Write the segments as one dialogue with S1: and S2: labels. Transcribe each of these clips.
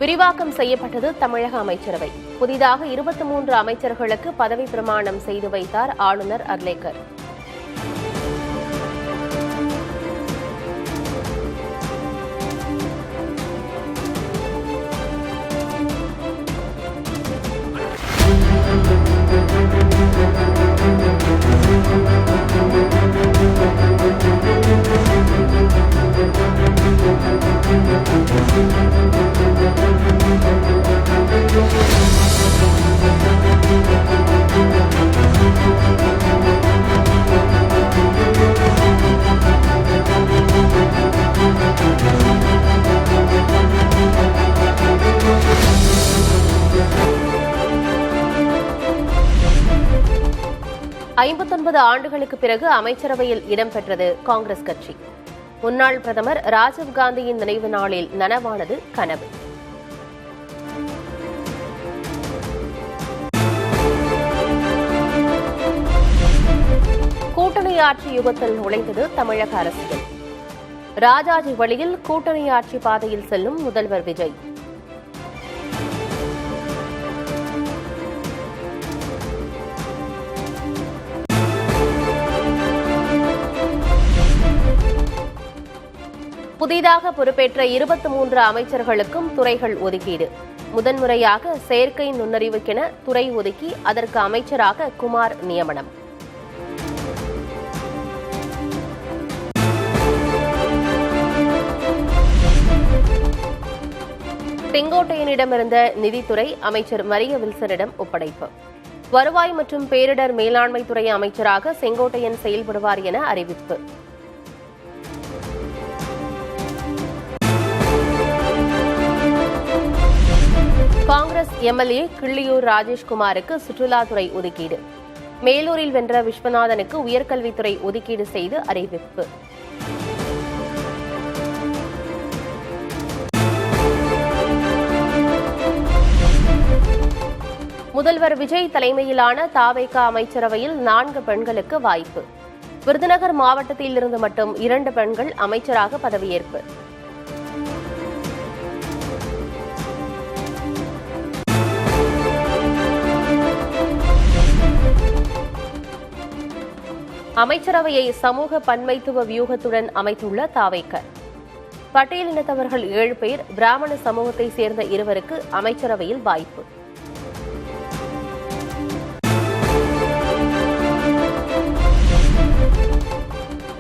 S1: விரிவாக்கம் செய்யப்பட்டது தமிழக அமைச்சரவை. புதிதாக 23 அமைச்சர்களுக்கு பதவி பிரமாணம் செய்து வைத்தார் ஆளுநர் அர்லேக்கர். ஐம்பத்தொன்பது ஆண்டுகளுக்கு பிறகு அமைச்சரவையில் இடம்பெற்றது காங்கிரஸ் கட்சி. முன்னாள் பிரதமர் ராஜீவ்காந்தியின் நினைவு நாளில் நனவானது கனவு. கூட்டணி ஆட்சி யுகத்தில் நுழைந்தது தமிழக அரசியல். ராஜாஜி வழியில் கூட்டணி ஆட்சி பாதையில் செல்லும் முதல்வர் விஜய். புதிதாக பொறுப்பேற்ற 23 அமைச்சர்களுக்கும் துறைகள் ஒதுக்கீடு. முதன்முறையாக செயற்கை நுண்ணறிவுக்கென துறை ஒதுக்கி அதற்கு அமைச்சராக குமார் நியமனம். செங்கோட்டையனிடமிருந்த நிதித்துறை அமைச்சர் மரிய வில்சனிடம் ஒப்படைப்பு. வருவாய் மற்றும் பேரிடர் மேலாண்மை துறை அமைச்சராக செங்கோட்டையன் செயல்படுவார் என அறிவிப்பு. காங்கிரஸ் எம்எல்ஏ கிள்ளியூர் ராஜேஷ்குமாருக்கு சுற்றுலாத்துறை ஒதுக்கீடு. மேலூரில் வென்ற விஸ்வநாதனுக்கு உயர்கல்வித்துறை ஒதுக்கீடு செய்து அறிவிப்பு. முதல்வர் விஜய் தலைமையிலான தவேக அமைச்சரவையில் 4 பெண்களுக்கு வாய்ப்பு. விருதுநகர் மாவட்டத்தில் இருந்து மட்டும் 2 பெண்கள் அமைச்சராக பதவியேற்பு. அமைச்சரவையை சமூக பன்மைத்துவ வியூகத்துடன் அமைத்துள்ள தவேக. பட்டியலினத்தவர்கள் 7 பேர், பிராமண சமூகத்தை சேர்ந்த 2 அமைச்சரவையில் வாய்ப்பு.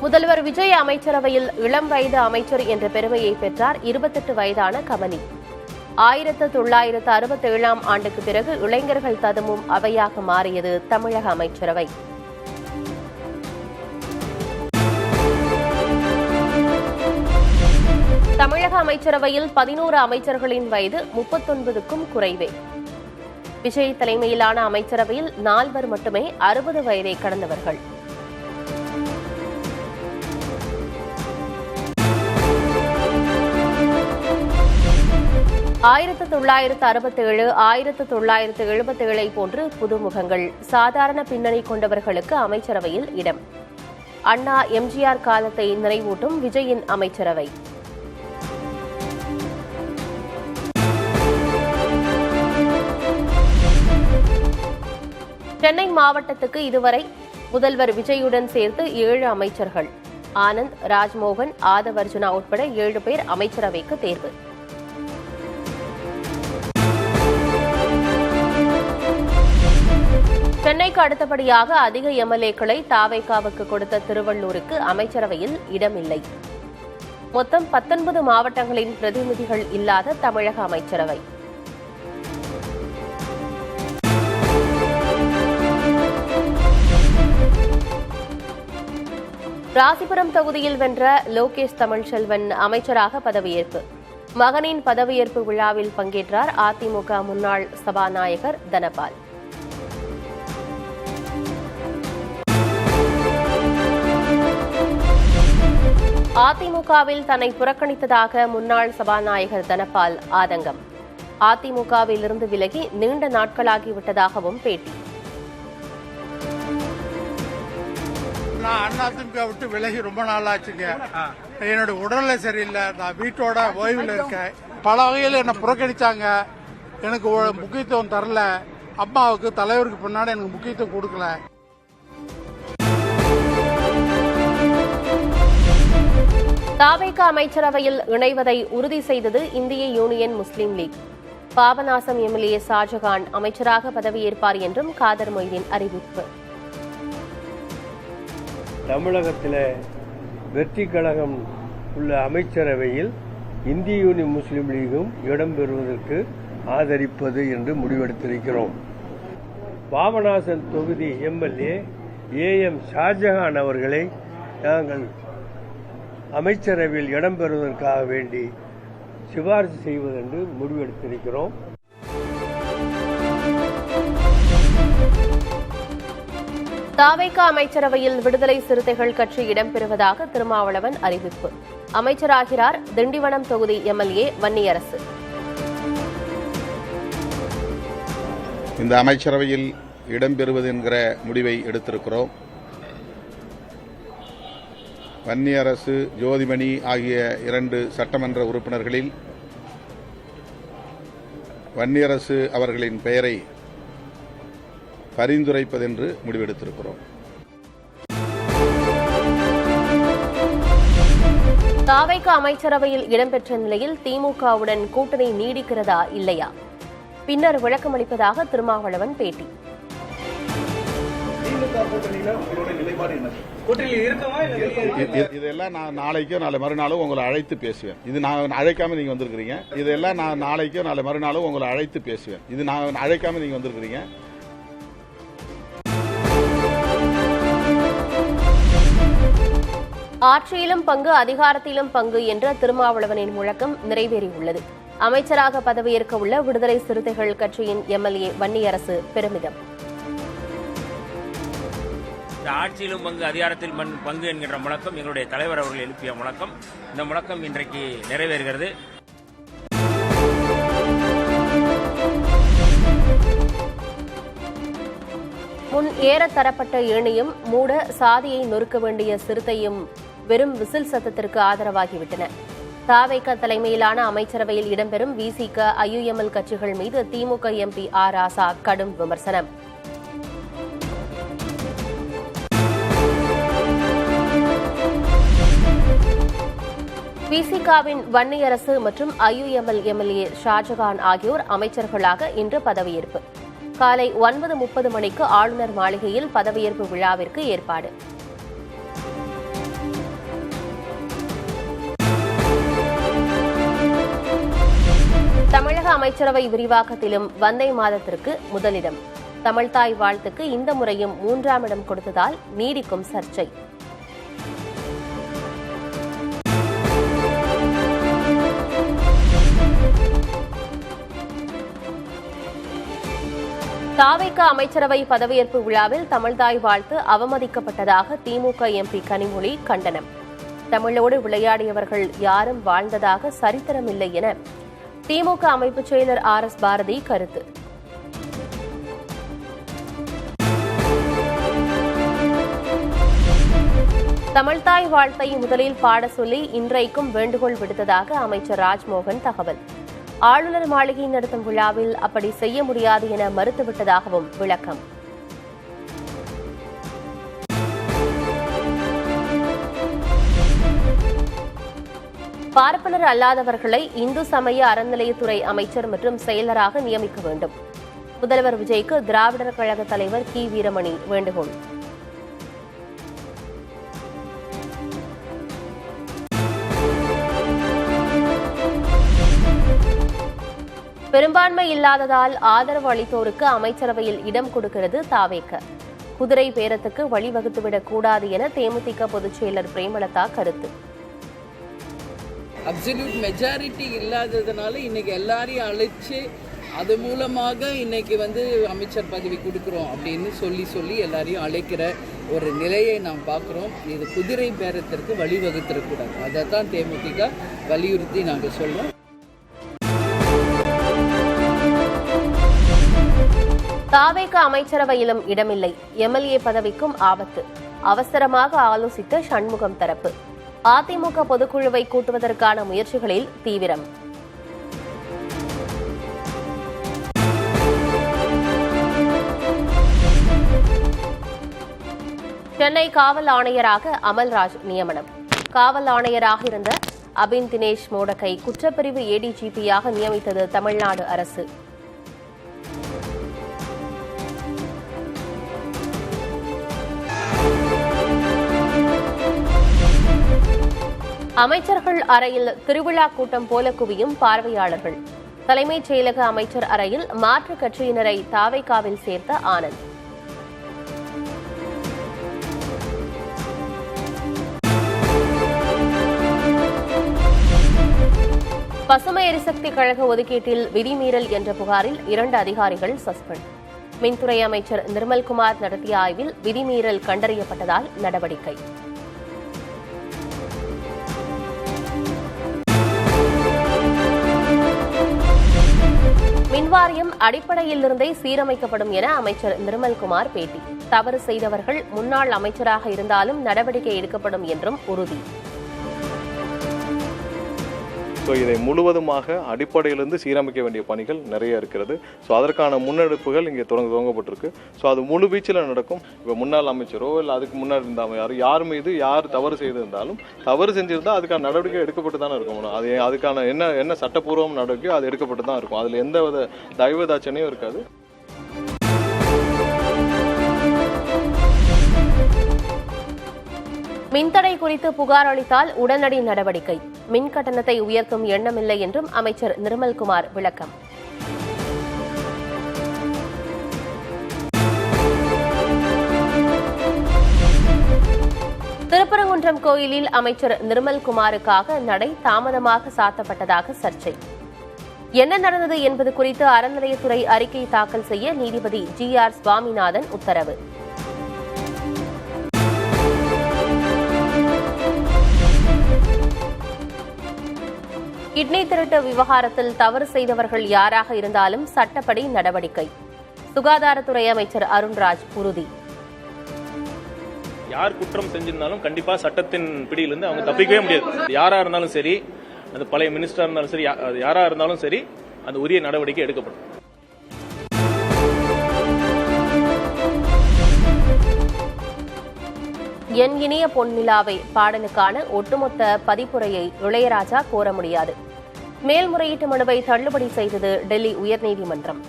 S1: முதல்வர் விஜய் அமைச்சரவையில் இளம் வயது அமைச்சர் என்ற பெருமையை பெற்றார் 28 வயதான கமலி. 1967ஆம் ஆண்டுக்கு பிறகு இளைஞர்கள் ததும்பும் அவையாக மாறியது தமிழக அமைச்சரவை. தமிழக அமைச்சரவையில் 11 அமைச்சர்களின் வயது 39க்கும் குறைவே. விஜய் தலைமையிலான அமைச்சரவையில் 4 மட்டுமே 60 வயதை கடந்தவர்கள். ஆயிரத்து 1967, 1977 போன்று புதுமுகங்கள், சாதாரண பின்னணி கொண்டவர்களுக்கு அமைச்சரவையில் இடம். அண்ணா, எம்ஜிஆர் காலத்தை நினைவூட்டும் விஜயின் அமைச்சரவை. சென்னை மாவட்டத்துக்கு இதுவரை முதல்வர் விஜயுடன் சேர்த்து 7 அமைச்சர்கள். ஆனந்த், ராஜ்மோகன், ஆதவர்ஜுனா உட்பட 7 பேர் அமைச்சரவைக்கு தேர்வு. சென்னைக்கு அடுத்தபடியாக அதிக எம்எல்ஏக்களை தவேகவுக்கு கொடுத்த திருவள்ளூருக்கு அமைச்சரவையில் இடமில்லை. மொத்தம் 19 மாவட்டங்களின் பிரதிநிதிகள் இல்லாத தமிழக அமைச்சரவை. ராசிபுரம் தொகுதியில் வென்ற லோகேஷ் தமிழ்ச்செல்வன் அமைச்சராக பதவியேற்பு. மகனின் பதவியேற்பு விழாவில் பங்கேற்றார் அதிமுக முன்னாள் சபாநாயகர் தனபால். அதிமுகவில் தன்னை புறக்கணித்ததாக முன்னாள் சபாநாயகர் தனபால் ஆதங்கம். அதிமுகவில் இருந்து விலகி நீண்ட நாட்களாகிவிட்டதாகவும் பேட்டி.
S2: நான் அதிமுக விட்டு விலகி ரொம்ப நாள் ஆச்சுங்க. என்னோட உடல்நிலை சரியில்லை, நான் வீட்டோட ஓய்வில் இருக்கேன். பல வகையில் என்னை புறக்கணித்தாங்க, எனக்கு முக்கியத்துவம் தரல, அம்மாவுக்கு தலைவருக்கு பின்னாடி எனக்கு முக்கியத்துவம் கொடுக்கல.
S1: தவேக அமைச்சரவையில் இணைவதை உறுதி செய்தது இந்திய யூனியன் முஸ்லீம் லீக். பாபநாசம் எம்எல்ஏ ஷாஜகான் அமைச்சராக பதவியேற்பார் என்றும் காதர் மொய்தீன் அறிவிப்பு.
S3: தமிழகத்தில் வெற்றி கழகம் உள்ள அமைச்சரவையில் இந்திய யூனியன் முஸ்லீம் லீகும் இடம்பெறுவதற்கு ஆதரிப்பது என்று முடிவெடுத்திருக்கிறோம். பாபநாசன் தொகுதி எம்எல்ஏ ஏஎம் ஷாஜகான் அவர்களை நாங்கள் அமைச்சரவையில் இடம்பெறுவதற்காக வேண்டி சிபாரிசு செய்வதென்று முடிவெடுத்திருக்கிறோம்.
S1: தவேக அமைச்சரவையில் விடுதலை சிறுத்தைகள் கட்சி இடம்பெறுவதாக திருமாவளவன் அறிவிப்பு. அமைச்சராகிறார் திண்டிவனம் தொகுதி எம்எல்ஏ வன்னியரசு.
S4: இந்த அமைச்சரவையில் இடம்பெறுவது என்கிற முடிவை எடுத்திருக்கிறோம். வன்னியரசு, ஜோதிமணி ஆகிய 2 சட்டமன்ற உறுப்பினர்களில் வன்னியரசு அவர்களின் பெயரை பரிந்துரைப்பதென்று முடிவெடுத்திருக்கிறோம்.
S1: தவேக அமைச்சரவையில் இடம்பெற்ற நிலையில் திமுகவுடன் கூட்டணி நீடிக்கிறதா இல்லையா, பின்னர் விளக்கமளிப்பதாக திருமாவளவன் பேட்டி.
S4: இதெல்லாம் நான் நாளைக்கோ நாளை மறுநாளும் உங்களை அழைத்து பேசுவேன். இது நான் அழைக்காம நீங்க வந்திருக்கிறீங்க. இதெல்லாம் நான் நாளைக்கோ நாளை மறுநாளும் உங்களை அழைத்து பேசுவேன். இது நான் அழைக்காம நீங்க வந்திருக்கிறீங்க.
S1: ஆட்சியிலும் பங்கு, அதிகாரத்திலும் பங்கு என்ற திருமாவளவனின் முழக்கம் நிறைவேறியுள்ளது. அமைச்சராக பதவியேற்க உள்ள விடுதலை சிறுத்தைகள் கட்சியின் எம்எல்ஏ வன்னியரசு பெருமிதம்.
S5: ஆட்சியிலும் பங்கு, அதிகாரத்தில் பங்கு என்கின்ற முழக்கம் எங்களுடைய தலைவர் அவர்கள் எழுப்பிய முழக்கம். இந்த முழக்கம் இன்றைக்கு நிறைவேறுகிறது.
S1: முன் ஏறத்தரப்பட்ட ஏணியும் மூட சாதியை நொறுக்க வேண்டிய சிறுத்தையும் வெறும் விசில் சத்தத்திற்கு ஆதரவாகிவிட்டன. தவேக தலைமையிலான அமைச்சரவையில் இடம்பெறும் விசிக, ஐயுஎம்எல் கட்சிகள் மீது திமுக எம்பி ஆர் ராசா கடும் விமர்சனம். விசிகாவின் வன்னியரசு மற்றும் ஐயுஎம்எல் எம்எல்ஏ ஷாஜகான் ஆகியோர் அமைச்சர்களாக இன்று பதவியேற்பு. காலை 9:30 மணிக்கு ஆளுநர் மாளிகையில் பதவியேற்பு விழாவிற்கு ஏற்பாடு. தமிழக அமைச்சரவை விரிவாக்கத்திலும் வந்தே மாதத்திற்கு முதலிடம். தமிழ்தாய் வாழ்த்துக்கு இந்த முறையும் 3ஆம் இடம் கொடுத்ததால் நீடிக்கும் சர்ச்சை. தவேக அமைச்சரவை பதவியேற்பு விழாவில் தமிழ்தாய் வாழ்த்து அவமதிக்கப்பட்டதாக திமுக எம்பி கனிமொழி கண்டனம். தமிழோடு விளையாடியவர்கள் யாரும் வாழ்ந்ததாக சரித்திரமில்லை என திமுக அமைப்புச் செயலர் RS பாரதி கருத்து. தமிழ்தாய் வாழ்த்தை முதலில் பாட சொல்லி இன்றைக்கும் வேண்டுகோள் விடுத்ததாக அமைச்சர் ராஜ்மோகன் தகவல். ஆளுநர் மாளிகை நடத்தும் விழாவில் அப்படி செய்ய முடியாது என மறுத்துவிட்டதாகவும் விளக்கம். பார்ப்பனர் அல்லாதவர்களை இந்து சமய அறநிலையத்துறை அமைச்சர் மற்றும் செயலராக நியமிக்க வேண்டும். முதல்வர் விஜய்க்கு திராவிடர் கழக தலைவர் கி. வீரமணி வேண்டுகோள். பெரும்பான்மை இல்லாததால் ஆதரவு அளித்தோருக்கு அமைச்சரவையில் இடம் கொடுக்கிறது தவேக. குதிரை பேரத்துக்கு வழிவகுத்துவிடக் கூடாது என தேமுதிக பொதுச் செயலர் பிரேமலதா கருத்து.
S6: அப்சல்யூட் மெஜாரிட்டி இல்லாததுனால இன்னைக்கு எல்லாரையும் அழைச்சு அது மூலமாக இன்னைக்கு அமைச்சர் பதவி கொடுக்குறோம் அப்படின்னு சொல்லி எல்லாரையும் அழைக்கிற ஒரு நிலையை நாம் பார்க்குறோம். இது குதிரை பேரத்திற்கு வழிவகுத்திடக்கூடாது. அதை தான் தேமுதிக வலியுறுத்தி நாங்கள் சொல்றோம்.
S1: தவேக அமைச்சரவையிலும் இடமில்லை. எம்எல்ஏ பதவிக்கும் ஆபத்து. அவசரமாக ஆலோசித்த சண்முகம் தரப்பு. அதிமுக பொதுக்குழுவை கூட்டுவதற்கான முயற்சிகளில் தீவிரம். சென்னை காவல் ஆணையராக அமல்ராஜ் நியமனம். காவல் ஆணையராக இருந்த அபின் தினேஷ் மோடக்கை குற்றப்பிரிவு ஏடிஜிபியாக நியமித்தது தமிழ்நாடு அரசு. அமைச்சர்கள் அறையில் திருவிழா கூட்டம் போல குவியும் பார்வையாளர்கள். தலைமைச் செயலக அமைச்சர் அறையில் மாற்றுக் கட்சியினரை தாவேகாவில் சேர்த்த ஆனந்த். பசுமை எரிசக்தி கழக ஒதுக்கீட்டில் விதிமீறல் என்ற புகாரில் 2 அதிகாரிகள் சஸ்பெண்ட். மின்துறை அமைச்சர் நிர்மல்குமார் நடத்திய ஆய்வில் விதிமீறல் கண்டறியப்பட்டதால் நடவடிக்கை. மின்வாரியம் அடிப்படையிலிருந்தே சீரமைக்கப்படும் என அமைச்சர் நிர்மல்குமார் பேட்டி. தவறு செய்தவர்கள் முன்னாள் அமைச்சராக இருந்தாலும் நடவடிக்கை எடுக்கப்படும் என்றும் உறுதி.
S7: ஸோ இதை முழுவதுமாக அடிப்படையிலிருந்து சீரமைக்க வேண்டிய பணிகள் நிறைய இருக்கிறது. ஸோ அதற்கான முன்னெடுப்புகள் இங்கே துவங்கப்பட்டிருக்கு. ஸோ அது முழு வீச்சில் நடக்கும். இப்போ முன்னாள் அமைச்சரோ இல்லை அதுக்கு முன்னாடி இருந்தால் யார் மீது யார் தவறு செய்திருந்தாலும் தவறு செஞ்சிருந்தால் அதுக்கான நடவடிக்கை எடுக்கப்பட்டு தானே இருக்கும். அது அதுக்கான என்ன சட்டப்பூர்வம் நடவடிக்கையோ அது எடுக்கப்பட்டு தான் இருக்கும். அதில் எந்த வித தயவுதாட்சணையும் இருக்காது.
S1: மின்தடை குறித்து புகார் அளித்தால் உடனடி நடவடிக்கை. மின் கட்டணத்தை உயர்த்தும் எண்ணமில்லை என்றும் அமைச்சர் நிர்மல்குமார் விளக்கம். திருப்பரங்குன்றம் கோயிலில் அமைச்சர் நிர்மல்குமாருக்காக நடை தாமதமாக சாத்தப்பட்டதாக சர்ச்சை. என்ன நடந்தது என்பது குறித்து அறநிலையத்துறை அறிக்கை தாக்கல் செய்ய நீதிபதி GR சுவாமிநாதன் உத்தரவு. கிட்னி திருட்டு விவகாரத்தில் தவறு செய்தவர்கள் யாராக இருந்தாலும் சட்டப்படி நடவடிக்கை. சுகாதாரத்துறை அமைச்சர் அருண்ராஜ் உறுதி.
S8: யார் குற்றம் செஞ்சிருந்தாலும் கண்டிப்பா சட்டத்தின் பிடியிலிருந்து அவங்க தப்பிக்கவே முடியாது. யாரா இருந்தாலும் சரி, அது பழைய மினிஸ்டரா இருந்தாலும் சரி, யாரா இருந்தாலும் சரி, அந்த உரிய நடவடிக்கை எடுக்கப்படும்.
S1: என் இனிய பொன்னிலாவை பாடலுக்கான ஒட்டுமொத்த பதிப்புரையை இளையராஜா கோர முடியாது. மேல்முறையீட்டு மனுவை தள்ளுபடி செய்தது டெல்லி உயர்நீதிமன்றம்.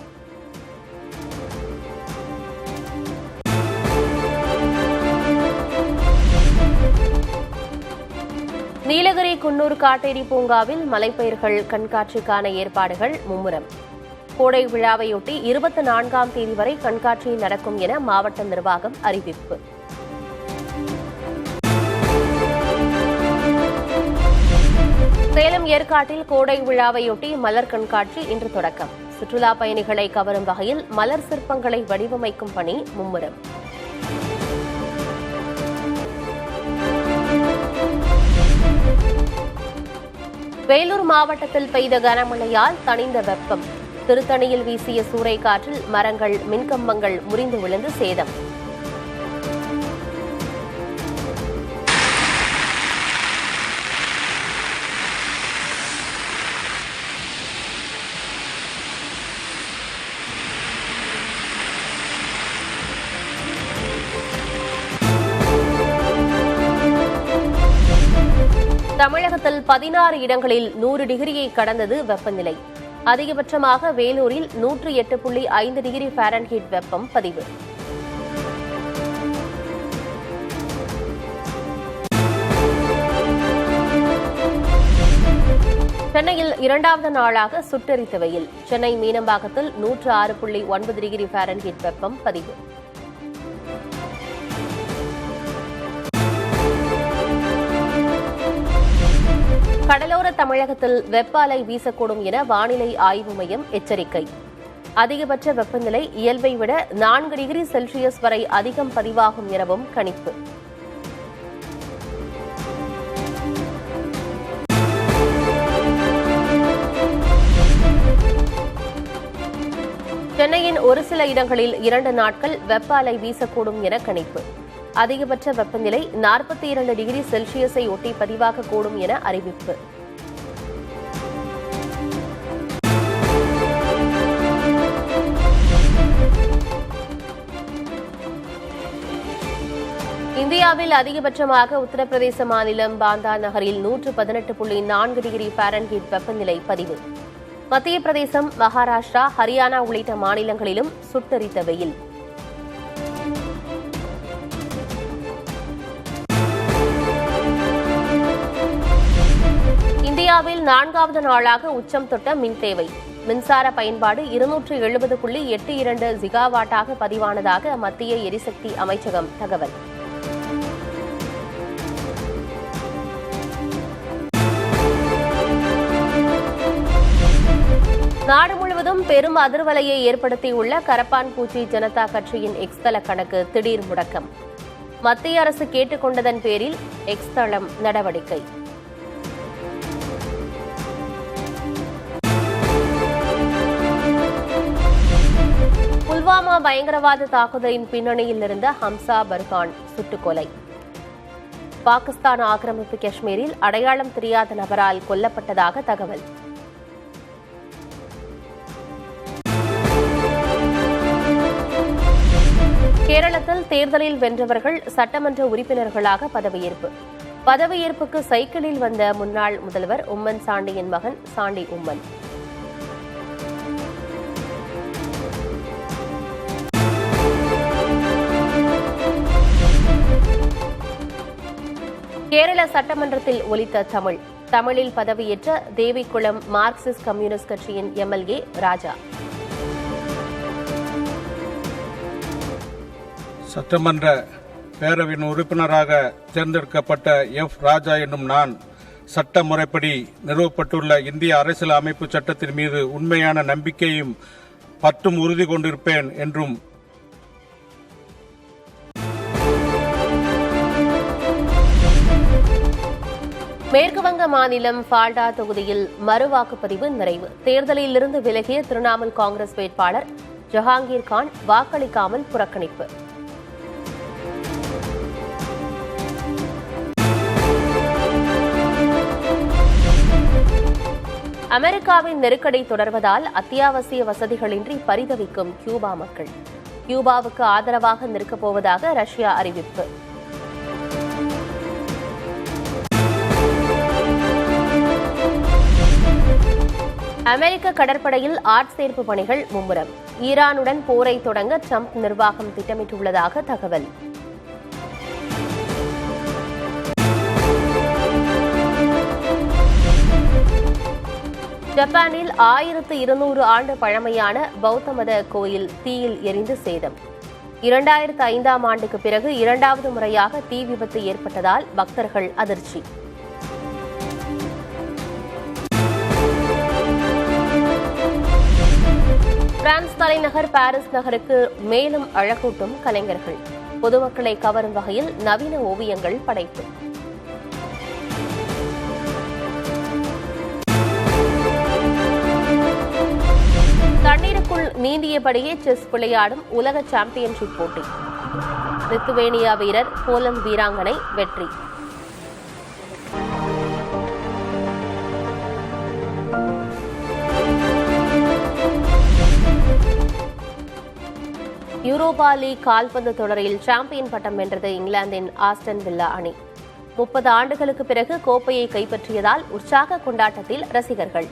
S1: நீலகிரி குன்னூர் காட்டேரி பூங்காவில் மலைப்பயிர்கள் கண்காட்சிக்கான ஏற்பாடுகள் மும்முரம். கோடை விழாவையொட்டி 24ஆம் தேதி வரை கண்காட்சி நடக்கும் என மாவட்ட நிர்வாகம் அறிவிப்பு. சேலம் ஏற்காட்டில் கோடை விழாவையொட்டி மலர் கண்காட்சி இன்று தொடக்கம். சுற்றுலா பயணிகளை கவரும் வகையில் மலர் சிற்பங்களை வடிவமைக்கும் பணி மும்முரம். வேலூர் மாவட்டத்தில் பெய்த கனமழையால் தணிந்த வெப்பம். திருத்தணியில் வீசிய சூறைக்காற்றில் மரங்கள், மின்கம்பங்கள் முறிந்து விழுந்து சேதம். தமிழகத்தில் 16 இடங்களில் 100 டிகிரியை கடந்தது வெப்பநிலை. அதிகபட்சமாக வேலூரில் 108.5 டிகிரி ஃபாரன்ஹீட் வெப்பம் பதிவு. சென்னையில் 2வது நாளாக சுட்டெரித்த வெயில். சென்னை மீனம்பாக்கத்தில் 106.9 டிகிரி ஃபாரன்ஹீட் வெப்பம் பதிவு. கடலோர தமிழகத்தில் வெப்ப அலை வீசக்கூடும் என வானிலை ஆய்வு மையம் எச்சரிக்கை. அதிகபட்ச வெப்பநிலை இயல்பை விட 4 டிகிரி செல்சியஸ் வரை அதிகம் பதிவாகும் எனவும் கணிப்பு. சென்னையின் ஒரு சில இடங்களில் 2 நாட்கள் வெப்ப அலை வீசக்கூடும் என கணிப்பு. அதிகபட்ச வெப்பநிலை 42 டிகிரி செல்சியஸை ஒட்டி பதிவாகக்கூடும் என அறிவிப்பு. இந்தியாவில் அதிகபட்சமாக உத்தரப்பிரதேச மாநிலம் பாந்தா நகரில் 118.4 டிகிரி ஃபாரன்ஹீட் வெப்பநிலை பதிவு. மத்திய பிரதேசம், மகாராஷ்டிரா, ஹரியானா உள்ளிட்ட மாநிலங்களிலும் சுட்டெரித்த வெயில். இந்தியாவில் 4வது நாளாக உச்சம் தொட்ட மின் தேவை. மின்சார பயன்பாடு 270.82 ஜிகாவாட்டாக பதிவானதாக மத்திய எரிசக்தி அமைச்சகம் தகவல். நாடு முழுவதும் பெரும் அதிர்வலையை ஏற்படுத்தியுள்ள கரப்பான் பூச்சி ஜனதா கட்சியின் எக்ஸ் தள கணக்கு திடீர் முடக்கம். மத்திய அரசு கேட்டுக் கொண்டதன் பேரில் எக்ஸ் தளம் நடவடிக்கை. புல்வாமா பயங்கரவாத தாக்குதலின் பின்னணியில் இருந்த ஹம்சா பர்கான் சுட்டுக்கொலை. பாகிஸ்தான் ஆக்கிரமிப்பு காஷ்மீரில் அடையாளம் தெரியாத நபரால் கொல்லப்பட்டதாக தகவல். கேரளத்தில் தேர்தலில் வென்றவர்கள் சட்டமன்ற உறுப்பினர்களாக பதவியேற்பு. பதவியேற்புக்கு சைக்கிளில் வந்த முன்னாள் முதல்வர் உம்மன் சாண்டியின் மகன் சாண்டி உம்மன். கேரள சட்டமன்றத்தில் ஒலித்த தமிழில் பதவியேற்ற தேவிக்குளம் மார்க்சிஸ்ட் கம்யூனிஸ்ட் கட்சியின் எம்எல்ஏ ராஜா.
S2: சட்டமன்ற பேரவையின் உறுப்பினராக தேர்ந்தெடுக்கப்பட்ட எஃப் ராஜா என்னும் நான் சட்ட முறைப்படி நிறுவப்பட்டுள்ள இந்திய அரசியல் அமைப்பு சட்டத்தின் மீது உண்மையான நம்பிக்கையும் பற்றும் உறுதி கொண்டிருப்பேன் என்றும்
S1: மேற்குவங்க மாநிலம் ஃபால்டா தொகுதியில் மறுவாக்குப்பதிவு நிறைவு. தேர்தலில் இருந்து விலகிய திரிணாமுல் காங்கிரஸ் வேட்பாளர் ஜஹாங்கீர் கான் வாக்களிக்காமல் புறக்கணிப்பு. அமெரிக்காவின் நெருக்கடி தொடர்வதால் அத்தியாவசிய வசதிகளின்றி பரிதவிக்கும் கியூபா மக்கள். கியூபாவுக்கு ஆதரவாக நிற்கப் போவதாக ரஷ்யா அறிவிப்பு. அமெரிக்க கடற்படையில் ஆட்சேர்ப்பு பணிகள் மும்முரம். ஈரானுடன் போரை தொடங்க ட்ரம்ப் நிர்வாகம் திட்டமிட்டுள்ளதாக தகவல். ஜப்பானில் 1200 ஆண்டு பழமையான பௌத்த மத கோயில் தீயில் எரிந்து சேதம். 2005ஆம் ஆண்டுக்கு பிறகு 2வது முறையாக தீ விபத்து ஏற்பட்டதால் பக்தர்கள் அதிர்ச்சி. பிரான்ஸ் தலைநகர் பாரிஸ் நகருக்கு மேலும் அழகூட்டும் கலைஞர்கள். பொதுமக்களை கவரும் வகையில் நவீன ஓவியங்கள் படைப்பு. தண்ணீருக்குள் நீந்தியபடியே செஸ் விளையாடும் உலக சாம்பியன்ஷிப் போட்டி. லித்துவேனியா வீரர், போலந்து வீராங்கனை வெற்றி. யூரோப்பா லீக் கால்பந்து தொடரில் சாம்பியன் பட்டம் வென்றது இங்கிலாந்தின் ஆஸ்டன் வில்லா அணி. 30 ஆண்டுகளுக்கு பிறகு கோப்பையை கைப்பற்றியதால் உற்சாக கொண்டாட்டத்தில் ரசிகர்கள்.